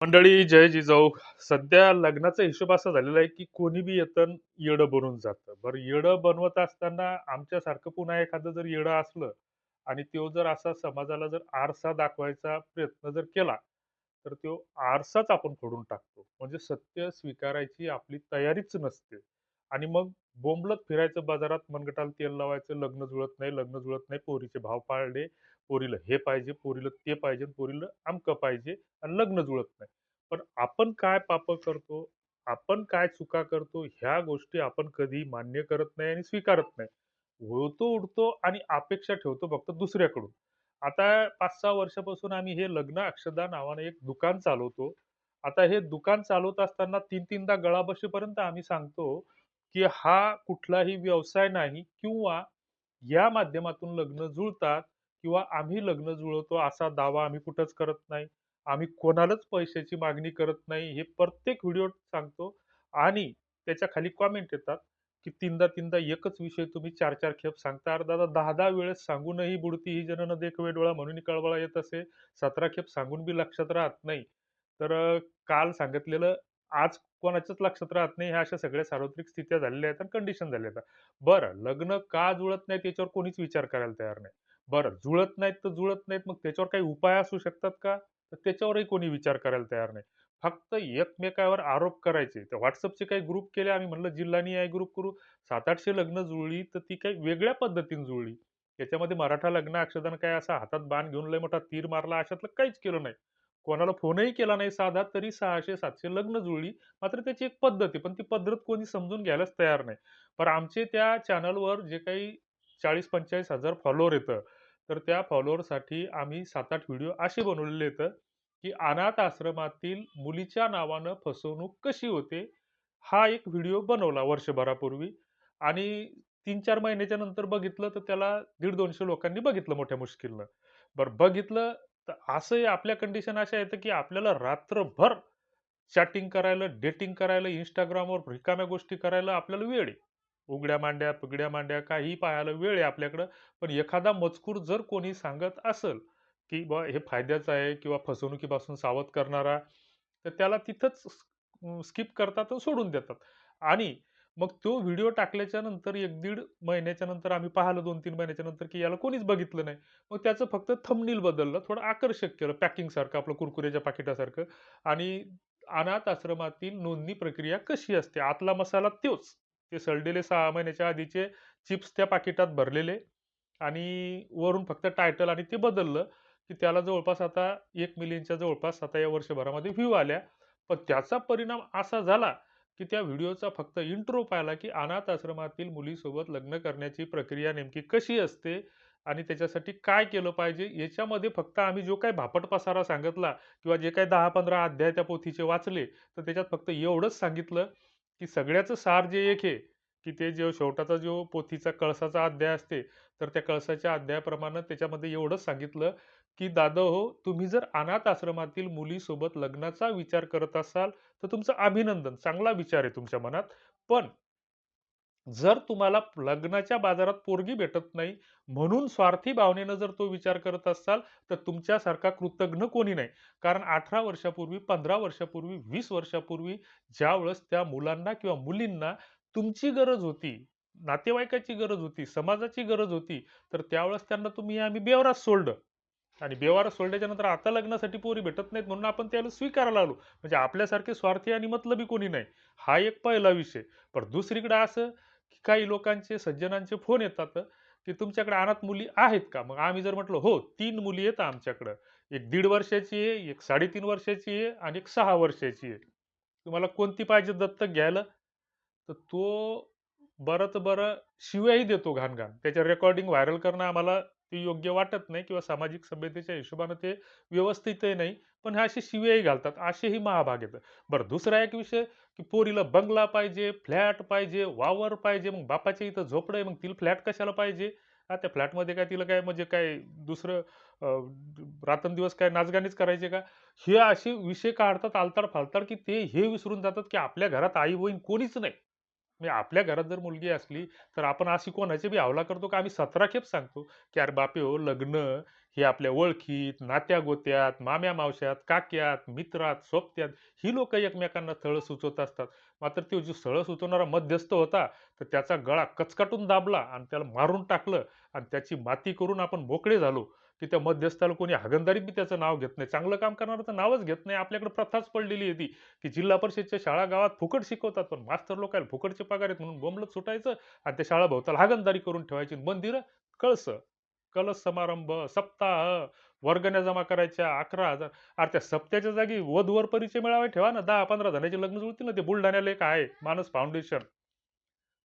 मंडळी जय जिजाऊ. सध्या लग्नाचा हिशोब असा झालेला आहे, की कोणी बी येतं अन् येडं बनून जातं. बरं येडं बनवत असताना आमच्यासारखं पुन्हा एखादं जर येडं असलं आणि तो जर असा समाजाला जर आरसा दाखवायचा प्रयत्न जर केला, तर तो आरसाच आपण फोडून टाकतो. म्हणजे सत्य स्वीकारायची आपली तयारीच नसते. आणि मग बोंबलत फिरायचं बाजारात, मनगटाला तेल लावायचं, लग्न जुळत नाही, लग्न जुळत नाही, पोरीचे भाव पाळले, पोरीला हे पाहिजे, पोरीला ते पाहिजे, पोरीला अमकं पाहिजे आणि लग्न जुळत नाही. पण आपण काय पापं करतो, आपण काय चुका करतो, ह्या गोष्टी आपण कधी मान्य करत नाही आणि स्वीकारत नाही. वळतो उठतो आणि अपेक्षा ठेवतो फक्त दुसऱ्याकडून. आता 5-6 वर्षापासून आम्ही हे लग्न अक्षदा नावाने एक दुकान चालवतो. आता हे दुकान चालवत असताना 3-3दा गळा बसेपर्यंत आम्ही सांगतो, की हा कुठलाही व्यवसाय नाही किंवा या माध्यमातून लग्न जुळतात किंवा आम्ही लग्न जुळवतो असा दावा आम्ही कुठंच करत नाही. आम्ही कोणालाच पैशाची मागणी करत नाही. हे प्रत्येक व्हिडिओत सांगतो आणि त्याच्या खाली कॉमेंट येतात, की "तीनदा-तीनदा एकच विषय तुम्ही 4-4 खेप सांगता." अरे दादा 10-10 वेळेस सांगूनही "बुडती ही जनन देखवे डोळा म्हणून कळवळा येत असे." 17 खेप सांगून बी लक्षात राहत नाही. तर काल सांगितलेलं आज कोणाच्याच लक्षात राहत नाही. ह्या अशा सगळ्या सार्वत्रिक स्थित्या झालेल्या आहेत आणि कंडिशन झाल्या आहेत. बरं, लग्न का जुळत नाही त्याच्यावर कोणीच विचार करायला तयार नाही. बरं, जुळत नाहीत तर जुळत नाहीत, मग त्याच्यावर काही उपाय असू शकतात का? तर त्याच्यावरही कोणी विचार करायला तयार नाही. फक्त एकमेकावर आरोप करायचे. त्या WhatsAppचे काही ग्रुप केले आम्ही म्हणलं जिल्हानिहाय ग्रुप करू. 700-800 लग्न जुळली तर ती काही वेगळ्या पद्धतीने जुळली. त्याच्यामध्ये मराठा लग्न अक्षदानं काय असा हातात बाण घेऊन लय मोठा तीर मारला अशातलं काहीच केलं नाही. कोणाला फोनही केला नाही साधा तरी 600-700 लग्न जुळली. मात्र त्याची एक पद्धत आहे. पण ती पद्धत कोणी समजून घ्यायलाच तयार नाही. पण आमचे त्या चॅनलवर जे काही 40-45 हजार फॉलोवर येतं, तर त्या फॉलोअरसाठी आम्ही 7-8 व्हिडिओ असे बनवलेले आहेत, की अनाथ आश्रमातील मुलीच्या नावानं फसवणूक कशी होते, हा एक व्हिडिओ बनवला वर्षभरापूर्वी आणि 3-4 महिन्याच्या नंतर बघितलं तर त्याला 150-200 लोकांनी बघितलं मोठ्या मुश्किलनं. बरं बघितलं तर असंही आपल्या कंडिशन अशा आहेत, की आपल्याला रात्रभर चॅटिंग करायला, डेटिंग करायला, Instagramवर रिकाम्या गोष्टी करायला आपल्याला वेळ आहे. उघड्या मांड्या, पगड्या मांड्या काहीही पाहायला वेळ आहे आपल्याकडं. पण एखादा मजकूर जर कोणी सांगत असेल, की बुवा हे फायद्याचं आहे किंवा फसवणुकीपासून सावध करणारा, तर त्याला तिथंच स्किप करतात आणि सोडून देतात. आणि मग तो व्हिडिओ टाकल्याच्या नंतर 1-1.5 महिन्याच्या नंतर आम्ही पाहिलं 2-3 महिन्याच्या नंतर, की याला कोणीच बघितलं नाही. मग त्याचं फक्त थंबनेल बदललं, थोडं आकर्षक केलं पॅकिंगसारखं आपलं कुरकुरेच्या पाकिटासारखं आणि अनाथ आश्रमातील नोंदणी प्रक्रिया कशी असते? आतला मसाला तोच. ते सडलेले 6 महिन्याच्या आधीचे चिप्स त्या पाकिटात भरलेले आणि वरून फक्त टायटल आणि ते बदललं, की त्याला जवळपास आता 1 मिलियनच्या जवळपास आता या वर्षभरामध्ये व्ह्यू आल्या. पण त्याचा परिणाम असा झाला, की त्या व्हिडिओचा फक्त इंट्रो पाहिला, की अनाथ आश्रमातील मुलीसोबत लग्न करण्याची प्रक्रिया नेमकी कशी असते आणि त्याच्यासाठी काय केलं पाहिजे? याच्यामध्ये फक्त आम्ही जो काही भापट पसारा सांगितला किंवा जे काही 10-15 अध्याय त्या पोथीचे वाचले, तर त्याच्यात फक्त एवढंच सांगितलं, की सगळ्याचं सार जे एक आहे, की ते जो शेवटाचा जो पोथीचा कळसाचा अध्याय असते, तर त्या कळसाच्या अध्यायाप्रमाणे त्याच्यामध्ये एवढंच सांगितलं, की "दादाहो, तुम्ही जर अनाथ आश्रमातील मुलीसोबत लग्नाचा विचार करत असाल, तर तुमचं अभिनंदन. चांगला विचार आहे तुमच्या मनात. पण जर तुम्हाला लग्नाच्या बाजारात पोरगी भेटत नाही, म्हणून स्वार्थी भावनेनं जर तो विचार करत असाल, तर तुमच्यासारखा कृतघ्न कोणी नाही. कारण 18 वर्षापूर्वी, 15 वर्षापूर्वी, 20 वर्षापूर्वी ज्यावेळेस त्या मुलांना किंवा मुलींना तुमची गरज होती, नातेवाईकाची गरज होती, समाजाची गरज होती, तर त्यावेळेस त्यांना तुम्ही आम्ही बेवारस सोडलं. आणि बेवारस सोडल्याच्या नंतर आता लग्नासाठी पोरी भेटत नाहीत म्हणून आपण त्याला स्वीकारायला आलो. म्हणजे आपल्यासारखे स्वार्थी आणि मतलबी कोणी नाही. हा एक पहिला विषय. पण दुसरीकडे असं, की काही लोकांचे सज्जनांचे फोन येतात, की तुमच्याकडे अनाथ मुली आहेत का? मग आम्ही जर म्हटलं, "हो, 3 मुली आहेत आमच्याकडं. एक 1.5 वर्षाची आहे, एक 3.5 वर्षाची आहे आणि एक 6 वर्षाची आहे. तुम्हाला कोणती पाहिजे दत्तक घ्यायला?" तर तो बरं तर बरं शिव्याही देतो घाण-घाण. त्याच्या रेकॉर्डिंग व्हायरल करणं आम्हाला ते योग्य वाटत नाही किंवा सामाजिक सभ्यतेच्या हिशोबानं ते व्यवस्थितही नाही. पण हे असे शिव्याही घालतात. असेही महाभाग आहेत. बरं दुसरा एक विषय, की पोरीला बंगला पाहिजे, फ्लॅट पाहिजे, वावर पाहिजे. मग बापाच्या इथं झोपडं आहे, मग तिला फ्लॅट कशाला पाहिजे? हां, त्या फ्लॅटमध्ये काय तिला काय म्हणजे काय दुसरं रात्रंदिवस काय नाचगाणीच करायचे का? हे असे विषय काढतात आलताड-फालताड, की ते हे विसरून जातात, की आपल्या घरात आई-बहीण कोणीच नाही. म्हणजे आपल्या घरात जर मुलगी असली, तर आपण अशी कोणाची बी हवाला करतो का आम्ही 17 खेप सांगतो, की "अरे बापे हो, लग्न हे आपल्या ओळखीत, नात्या-गोत्यात, माम्या-मावश्यात, काक्यात, मित्रात, सोबत्यात ही लोकं एकमेकांना स्थळं सुचवत असतात." मात्र तो जो स्थळं सुचवणारा मध्यस्थ होता, तर त्याचा गळा कचकाटून दाबला आणि त्याला मारून टाकलं आणि त्याची माती करून आपण मोकळे झालो, की त्या मध्यस्थाला कोणी हागणदारीत बी त्याचं नाव घेत नाही. चांगलं काम करणारं नावच घेत नाही. आपल्याकडे प्रथाच पडलेली आहे ती. की जिल्हा परिषदच्या शाळा गावात फुकट शिकवतात, पण मास्तर लोकांना फुकटचे पगार आहेत म्हणून बोंबलत सुटायचं आणि त्या शाळा भोवताल हागणदारी करून ठेवायची. मंदिरं, कळसं, कलश समारंभ, सप्ताह, वर्गण्या जमा करायच्या 11,000. अरे त्या सप्त्याच्या जागी वधूवर परिचय मेळावे ठेवा ना, 10-15 जणांचे लग्न जुळतील ना. ते बुलढाण्याला एक आहे मानस फाउंडेशन.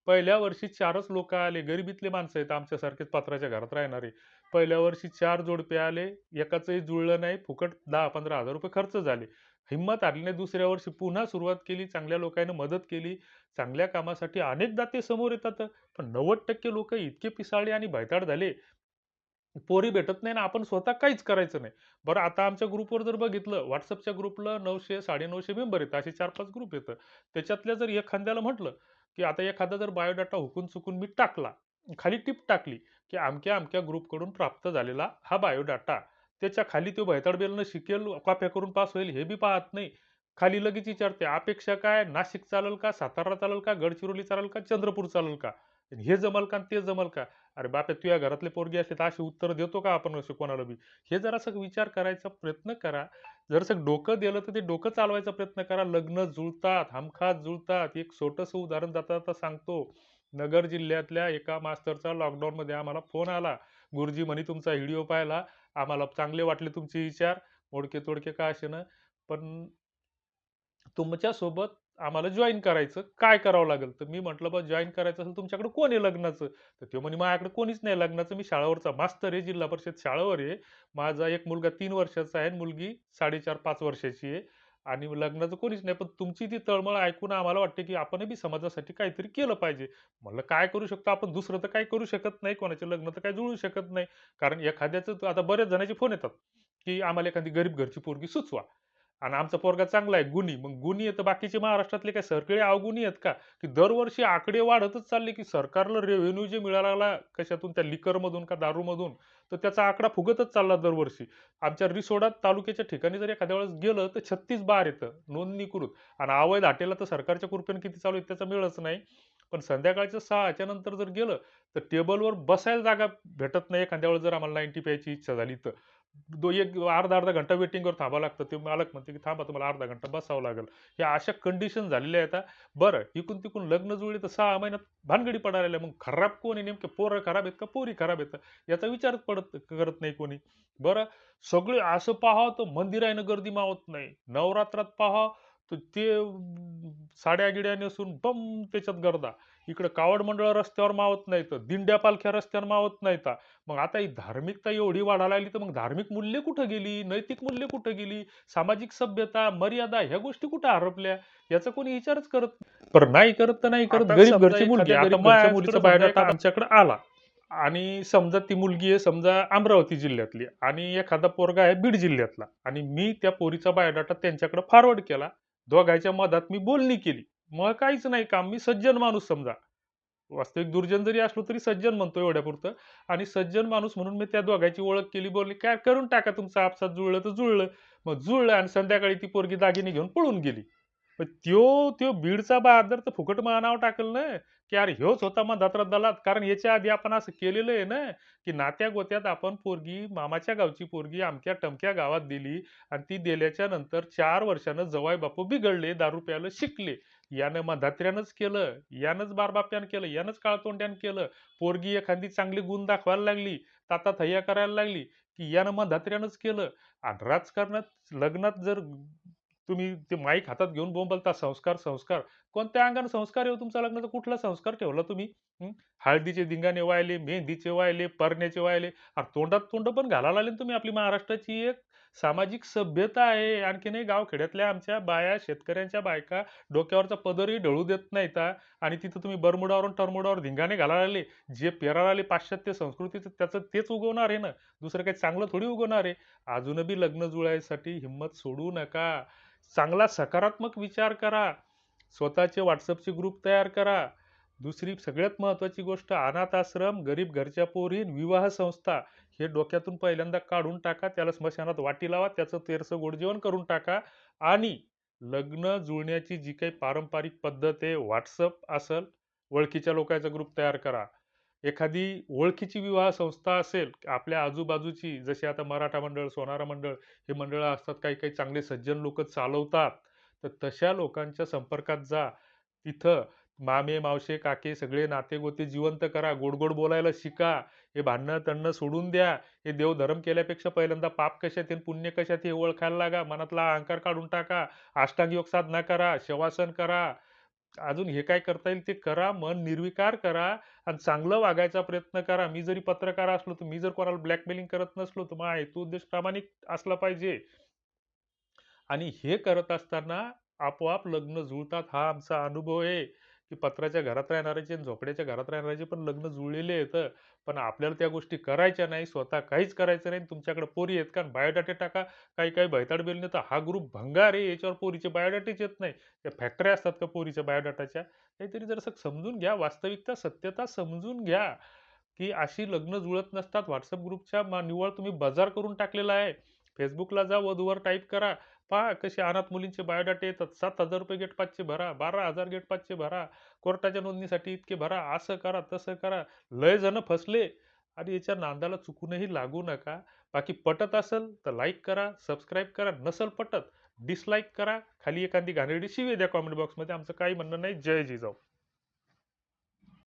पहिल्या वर्षी 4च लोकं आले. गरिबीतले माणसं आहेत आमच्यासारखेच पत्र्याच्या घरात राहणारे. पहिल्या वर्षी 4 जोडपे आले. एकाचंही जुळलं नाही. फुकट 10,000-15,000 रुपये खर्च झाले. हिंमत हारली नाही. दुसऱ्या वर्षी पुन्हा सुरुवात केली. चांगल्या लोकांनी मदत केली. चांगल्या कामासाठी अनेकदा ते समोर येतात. पण 90% लोकं इतके पिसाळले आणि भैताड झाले, पोरी भेटत नाही ना, आपण स्वतः काहीच करायचं नाही. बरं आता आमच्या ग्रुपवर जर बघितलं, WhatsAppच्या ग्रुपला 900, 950 मेंबर आहेत. असे 4-5 ग्रुप आहेत. त्याच्यातल्या जर एखाद्याला म्हटलं, की आता एखादा जर बायोडाटा हुकून-चुकून मी टाकला, खाली टिप टाकली, की अमक्या-अमक्या ग्रुपकडून प्राप्त झालेला हा बायोडाटा. त्याच्या खाली तो भैताडबेलनं शिकेल, कॉप्या करून पास होईल हे बी पाहत नाही. खाली लगेच विचारते, अपेक्षा काय? नाशिक चालेल का? सातारा चालेल का? गडचिरोली चालेल का? चंद्रपूर चालेल का? हे जमल का? आणि ते जमल का? अरे बाप रे! तुझ्या घरातले पोरगी असते तर अशी उत्तर देतो का आपण असे कोणाला बी? हे जरासं विचार करायचा प्रयत्न करा. जरासं डोकं दिलं तर ते डोकं चालवायचा प्रयत्न करा. लग्न जुळतात, हमखास जुळतात. एक छोटंसं उदाहरण जाता-जाता सांगतो. नगर जिल्ह्यातल्या एका मास्तरचा लॉकडाऊनमध्ये आम्हाला फोन आला. "गुरुजी म्हणे तुमचा व्हिडिओ पाहिला. आम्हाला चांगले वाटले तुमचे विचार. मोडके-तोडके का असेना, पण तुमच्यासोबत आम्हाला जॉइन करायचं. काय करावं लागेल?" तर मी म्हटलं, "बा जॉइन करायचं असेल तुमच्याकडे कोण आहे लग्नाचं?" तर तो म्हणे, "माझ्याकडे कोणीच नाही लग्नाचं. मी शाळेवरचा मास्तर आहे. जिल्हा परिषद शाळेवर आहे. माझा एक मुलगा 3 वर्षाचा आहे आणि मुलगी 4.5-5 वर्षाची आहे आणि लग्नाचं कोणीच नाही. पण तुमची ती तळमळ ऐकून आम्हाला वाटते, की आपणही बी समाजासाठी काहीतरी केलं पाहिजे." म्हणलं, "काय करू शकतो आपण? दुसरं तर काही करू शकत नाही. कोणाचे लग्न तर काही जुळू शकत नाही." कारण एखाद्याचं आता बऱ्याच जणांचे फोन येतात, की "आम्हाला एखादी गरीब घरची पोरगी सुचवा." आणि आमचा पोरगा चांगला आहे गुणी. मग गुणी आहे तर बाकीचे महाराष्ट्रातले काय सगळे अवगुणी आहेत का? की दरवर्षी आकडे वाढतच चालले, की सरकारला रेव्हेन्यू जे मिळायला लागला कशातून त्या लिकरमधून का दारूमधून, तर त्याचा आकडा फुगतच चालला दरवर्षी. आमच्या रिसोडा तालुक्याच्या ठिकाणी जर एखाद्या वेळेस गेलं तर 36 बार येतं नोंदणीकृत आणि अवैध हॉटेलला तर सरकारच्या कृपेने किती चालू आहे त्याचा मेळच नाही. पण संध्याकाळच्या 6च्या नंतर जर गेलं, तर टेबलवर बसायला जागा भेटत नाही एखाद्या वेळेस जर आम्हाला 90 प्यायची इच्छा झाली तर. एक अर्धा-अर्धा घंटा वेटिंगवर थांबावं लागतं. ते मालक म्हणते, की "थांबा तुम्हाला अर्धा घंटा बसावं लागेल." ह्या अशा कंडिशन झालेल्या आहेत. बरं इकून-तिकून लग्न जुळले तर 6 महिन्यात भानगडी पडायला लागल्या. मग खराब कोण आहे नेमके पोरं खराब आहेत का पोरी खराब आहेत? याचा विचारच करत नाही कोणी. बरं सगळे असं पाहावं तर मंदिरानं गर्दी मावत नाही. नवरात्रात पाहावं तर ते साड्या-गिड्या नेसून बम त्याच्यात गर्दा. इकडे कावड मंडळ रस्त्यावर मावत नाहीत. दिंड्या पालख्या रस्त्यावर मावत नाहीत. मग आता ही धार्मिकता एवढी वाढायला लागली, तर मग धार्मिक मूल्य कुठं गेली? नैतिक मूल्य कुठं गेली? सामाजिक सभ्यता, मर्यादा ह्या गोष्टी कुठं हरपल्या? याचा कोणी विचारच करत नाही. बरं नाही करत तर नाही करत. आता गरीब समजा घरची मुलगी. एखाद्या आता गरीब घरच्या माझ्याकडे मुलीचा समजा बायोडाटा एक आमच्याकडे आला आणि समजा ती मुलगी आहे समजा अमरावती जिल्ह्यातली आणि एखादा पोरगा आहे बीड जिल्ह्यातला आणि मी त्या पोरीचा बायोडाटा त्यांच्याकडे फॉरवर्ड केला. दोघांच्या मधात मी बोलणी केली. मग काहीच नाही काम. मी सज्जन माणूस समजा. वास्तविक दुर्जन जरी असलो तरी सज्जन म्हणतो एवढ्यापुरतं आणि सज्जन माणूस म्हणून मी त्या दोघांची ओळख केली. बोलले, "काय करून टाका तुमचं आपसात जुळलं तर जुळलं." मग जुळलं आणि संध्याकाळी ती पोरगी दागिने घेऊन पळून गेली. मग त्यो त्यो बीडचा बहादर तर फुकट नाव टाकलं ना, की "अरे ह्योच होता मधातला दलात." कारण याच्या आधी आपण असं केलेलं आहे ना, की नात्या-गोत्यात आपण पोरगी मामाच्या गावची पोरगी अमक्या-टमक्या गावात दिली आणि ती दिल्याच्या नंतर 4 वर्षानं जावई बापू बिघडले, दारू प्यायला शिकले. यानं मधात्र्यानंच केलं, यानंच बारबाप्यानं केलं, यानंच काळतोंड्यानं केलं. पोरगी एखादी चांगली गुण दाखवायला लागली, ताता-थैया करायला लागली, की यानं मधात्र्यानंच केलं. आणि राजकारणात, लग्नात जर तुम्ही ते माईक हातात घेऊन बोंबलता संस्कार, संस्कार. कोणत्या अंगाने संस्कार आहे हो तुमचा लग्नाचा? कुठला संस्कार ठेवला तुम्ही? हं? हळदीचे धिंगाणे वाहिले, मेहंदीचे वाहिले, परण्याचे वाहिले. अरे तोंडात तोंड पण घालायला लागले ना तुम्ही. आपली महाराष्ट्राची एक सामाजिक सभ्यता आहे. आणखीनही गावखेड्यातल्या आमच्या बाया, शेतकऱ्यांच्या बायका डोक्यावरचा पदरही ढळू देत नाहीत हां. आणि तिथं तुम्ही बरमुडावरून टरमुडावर धिंगाणे घालायला लागले. जे पेरायला आले पाश्चात्य संस्कृतीचं त्याचं तेच उगवणार आहे ना. दुसरं काही चांगलं थोडी उगवणार आहे. अजून बी लग्न जुळायसाठी हिंमत सोडू नका. चांगला सकारात्मक विचार करा. स्वतःचे WhatsAppचे ग्रुप तयार करा. दुसरी सगळ्यात महत्त्वाची गोष्ट अनाथ आश्रम, गरीब घरच्या पोरी, विवाह संस्था हे डोक्यातून पहिल्यांदा काढून टाका. त्याला स्मशानात वाटी लावा. त्याचं तेरसं गोड जेवण करून टाका आणि लग्न जुळण्याची जी काही पारंपरिक पद्धत आहे, WhatsApp असेल, ओळखीच्या लोकांचा ग्रुप तयार करा. एखादी ओळखीची विवाह संस्था असेल, आपल्या आजूबाजूची जशी आता मराठा मंडळ, सोनारा मंडळ हे मंडळं असतात. काही-काही चांगले सज्जन लोकं चालवतात. तर तशा लोकांच्या संपर्कात जा. तिथं मामे, मावशे, काके सगळे नातेगोते जिवंत करा. गोड-गोड बोलायला शिका. हे भांडणं-तंडणं सोडून द्या. हे देवधर्म केल्यापेक्षा पहिल्यांदा पाप कशात आहे आणि पुण्य कशात आहे हे ओळखायला लागा. मनातला अहंकार काढून टाका. अष्टांग योग साधना करा. शवासन करा. अजून हे काय करता येईल ते करा. मन निर्विकार करा आणि चांगलं वागायचा प्रयत्न करा. मी जरी पत्रकार असलो, तर मी जर कोणाला ब्लॅकमेलिंग करत नसलो, तर माझा हेतू उद्देश प्रामाणिक असला पाहिजे. आणि हे करत असताना आपोआप लग्न जुळतात. हा आमचा अनुभव आहे, की पत्र्याच्या घरात राहणाऱ्याचे आणि झोपड्याच्या घरात राहणाऱ्याचे पण लग्न जुळलेले आहेत. पण आपल्याला त्या गोष्टी करायच्या नाही. स्वतः काहीच करायचं नाही. तुमच्याकडे पोरी आहेत का? बायोडाटे टाका. काही-काही भैताड बेलने तर हा ग्रुप भंगार आहे. याच्यावर पोरीचे बायोडाटेच येत नाही. त्या फॅक्टऱ्या असतात का पोरीच्या बायोडाटाच्या? काहीतरी जरासं समजून घ्या. वास्तविकता, सत्यता समजून घ्या. की अशी लग्न जुळत नसतात. WhatsApp ग्रुपच्या निव्वळ तुम्ही बाजार करून टाकलेला आहे. Facebookला जा, वधूवर टाईप करा. पहा कसे अनाथ मुलींचे बायोडाटे येतात. ₹7,000 गेट पासचे भरा, 12,000 गेट पासचे भरा, कोर्टाच्या नोंदणीसाठी इतके भरा, असं करा, तसं करा. लय जण फसले आणि याच्या नादाला चुकूनही लागू नका. बाकी पटत असेल तर लाईक करा, सबस्क्राईब करा. नसेल पटत डिसलाईक करा. खाली एखादी घाणेरडी शिवी द्या कमेंट बॉक्समध्ये. आमचं काही म्हणणं नाही. जय जिजाऊ.